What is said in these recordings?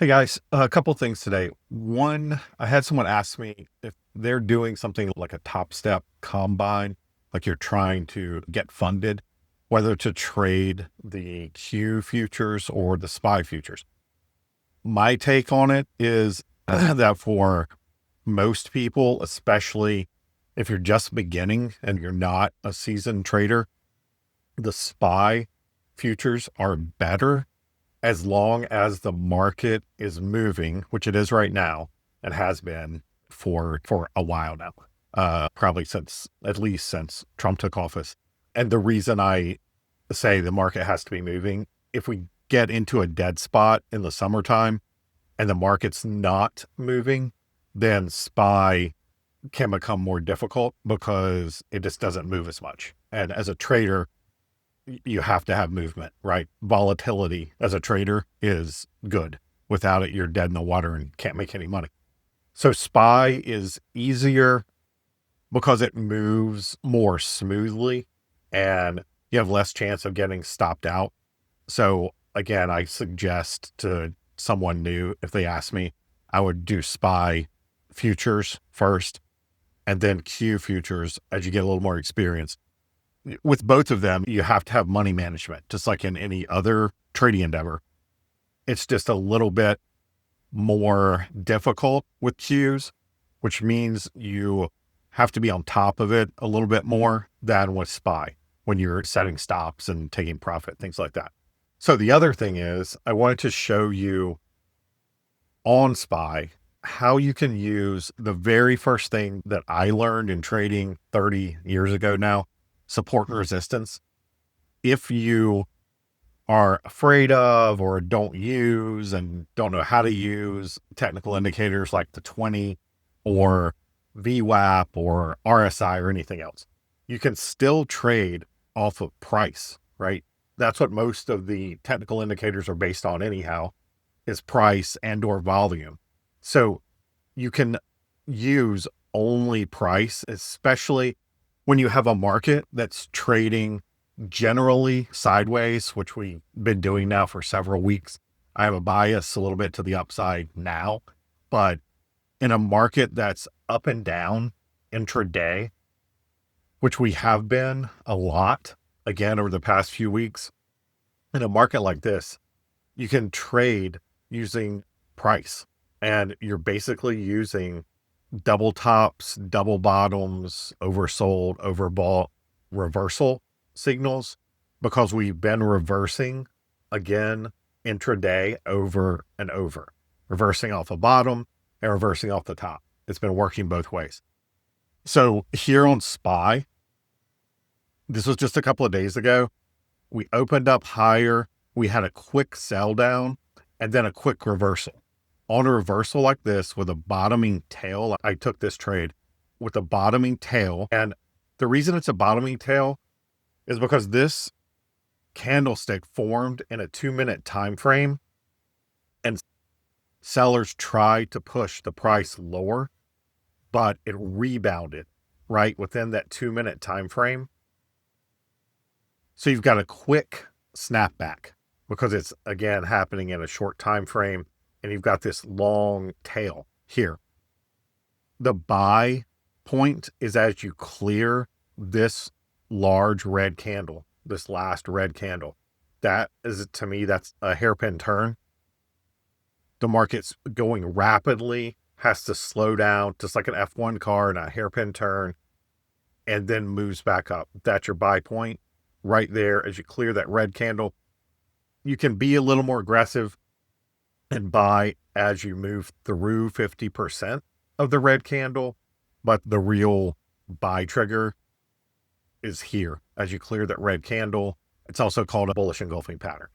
Hey guys, a couple things today. One, I had someone ask me if they're doing something like a TopStep Combine, like you're trying to get funded, whether to trade the Q futures or the SPY futures. My take on it is that for most people, especially if you're just beginning and you're not a seasoned trader, the SPY futures are better as long as the market is moving, which it is right now and has been for a while now, probably since at least since Trump took office. And the reason I say the market has to be moving, if we get into a dead spot in the summertime and the market's not moving, then SPY can become more difficult because it just doesn't move as much. And as a trader, you have to have movement, right? Volatility as a trader is good. Without it, you're dead in the water and can't make any money. So SPY is easier because it moves more smoothly and you have less chance of getting stopped out. So again, I suggest to someone new, if they ask me, I would do SPY futures first and then Q futures as you get a little more experience. With both of them, you have to have money management, just like in any other trading endeavor. It's just a little bit more difficult with Qs, which means you have to be on top of it a little bit more than with SPY when you're setting stops and taking profit, things like that. So the other thing is I wanted to show you on SPY how you can use the very first thing that I learned in trading 30 years ago now, support and resistance. If you are afraid of or don't use and don't know how to use technical indicators like the 20 or VWAP or RSI or anything else, you can still trade off of price, right? That's what most of the technical indicators are based on anyhow, is price and or volume. So you can use only price, especially when you have a market that's trading generally sideways, which we've been doing now for several weeks. I have a bias a little bit to the upside now, but in a market that's up and down intraday, which we have been a lot again over the past few weeks, in a market like this, you can trade using price and you're basically using double tops, double bottoms, oversold, overbought, reversal signals because we've been reversing again intraday over and over, reversing off the bottom and reversing off the top. It's been working both ways. So here on SPY, this was just a couple of days ago. We opened up higher. We had a quick sell down and then a quick reversal. On a reversal like this with a bottoming tail, I took this trade with a bottoming tail. And the reason it's a bottoming tail is because this candlestick formed in a 2-minute time frame and sellers tried to push the price lower, but it rebounded right within that 2-minute time frame. So you've got a quick snapback because it's again happening in a short time frame. And you've got this long tail here. The buy point is as you clear this large red candle, this last red candle. That is, to me, that's a hairpin turn. The market's going rapidly, has to slow down, just like an F1 car and a hairpin turn, and then moves back up. That's your buy point right there as you clear that red candle. You can be a little more aggressive and buy as you move through 50% of the red candle, but the real buy trigger is here as you clear that red candle. It's also called a bullish engulfing pattern.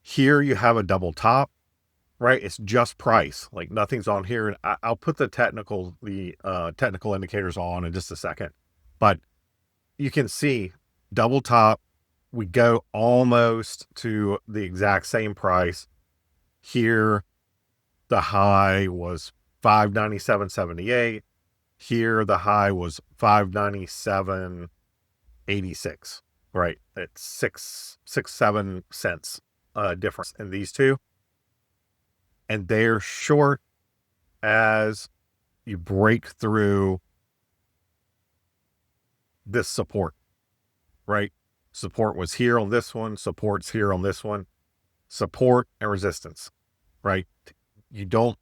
Here you have a double top, right? It's just price, like nothing's on here. And I'll put the technical indicators on in just a second, but you can see double top. We go almost to the exact same price. Here, the high was 597.78. Here, the high was 597.86. Right, it's 7 cents difference in these two. and they're short as you break through this support, right? Support was here on this one, support's here on this one, support and resistance, right? You don't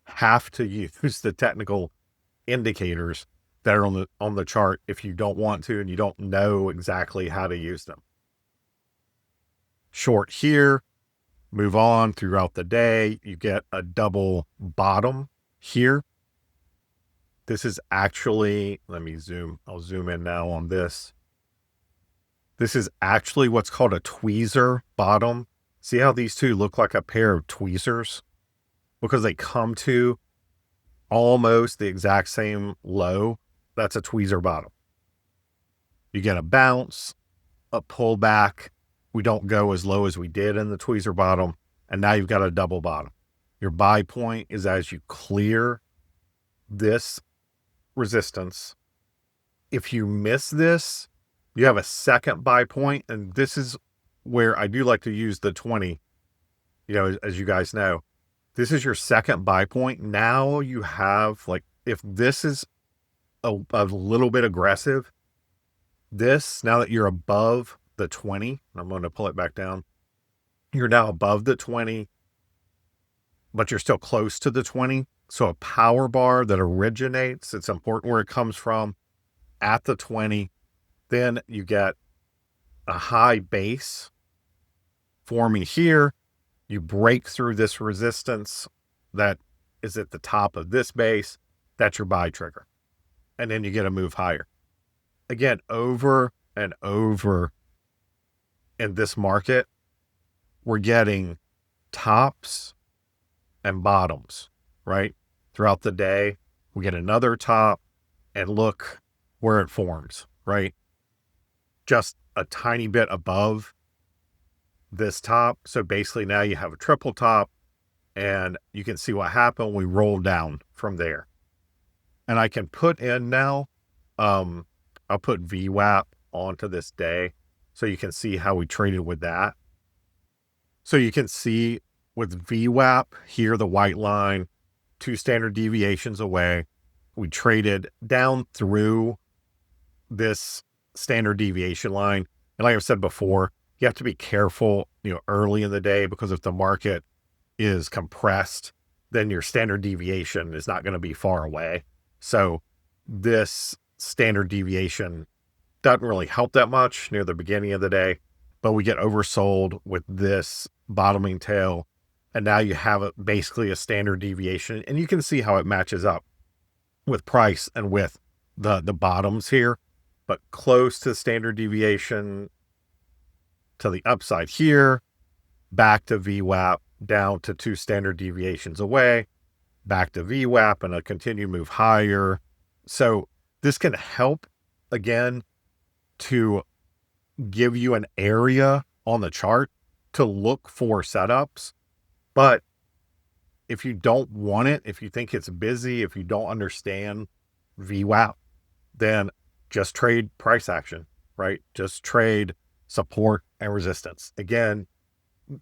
have to use the technical indicators that are on the chart if you don't want to and you don't know exactly how to use them. Short here, move on throughout the day, you get a double bottom here. This is actually, I'll zoom in now on this. This is actually what's called a tweezer bottom. See how these two look like a pair of tweezers? Because they come to almost the exact same low. That's a tweezer bottom. You get a bounce, a pullback. We don't go as low as we did in the tweezer bottom. And now you've got a double bottom. Your buy point is as you clear this resistance. If you miss this, you have a second buy point. And this is where I do like to use the 20, as you guys know. This is your second buy point. Now you have, like, if this is a little bit aggressive, now that you're above the 20, I'm going to pull it back down. You're now above the 20, but you're still close to the 20. So a power bar that originates, it's important where it comes from, at the 20. Then you get a high base forming here. You break through this resistance that is at the top of this base. That's your buy trigger. And then you get a move higher. Again, over and over in this market, we're getting tops and bottoms, right? Throughout the day, we get another top, and look where it forms, right? Just a tiny bit above this top. So basically now you have a triple top, and you can see what happened. We rolled down from there. And I can put in now, I'll put VWAP onto this day so you can see how we traded with that. So you can see with VWAP here, the white line, 2 standard deviations away, we traded down through this standard deviation line. And like I've said before, you have to be careful, early in the day, because if the market is compressed, then your standard deviation is not going to be far away. So this standard deviation doesn't really help that much near the beginning of the day, but we get oversold with this bottoming tail. And now you have basically a standard deviation, and you can see how it matches up with price and with the bottoms here, but close to standard deviation to the upside here, back to VWAP, down to 2 standard deviations away, back to VWAP, and a continued move higher. So this can help, again, to give you an area on the chart to look for setups. But if you don't want it, if you think it's busy, if you don't understand VWAP, then just trade price action, right? Just trade support and resistance. Again,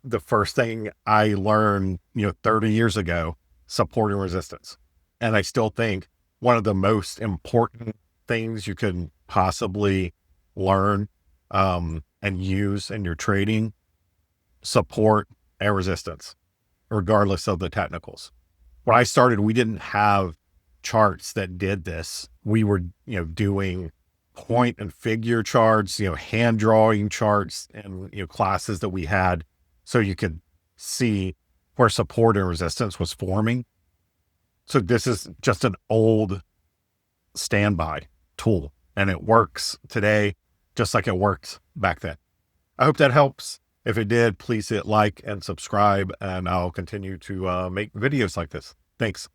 the first thing I learned, 30 years ago, support and resistance. And I still think one of the most important things you can possibly learn and use in your trading, support and resistance, regardless of the technicals. When I started, we didn't have charts that did this. We were, doing point and figure charts, hand drawing charts, and, classes that we had so you could see where support and resistance was forming. So this is just an old standby tool, and it works today just like it worked back then. I hope that helps. If it did, please hit like and subscribe, and I'll continue to make videos like this. Thanks.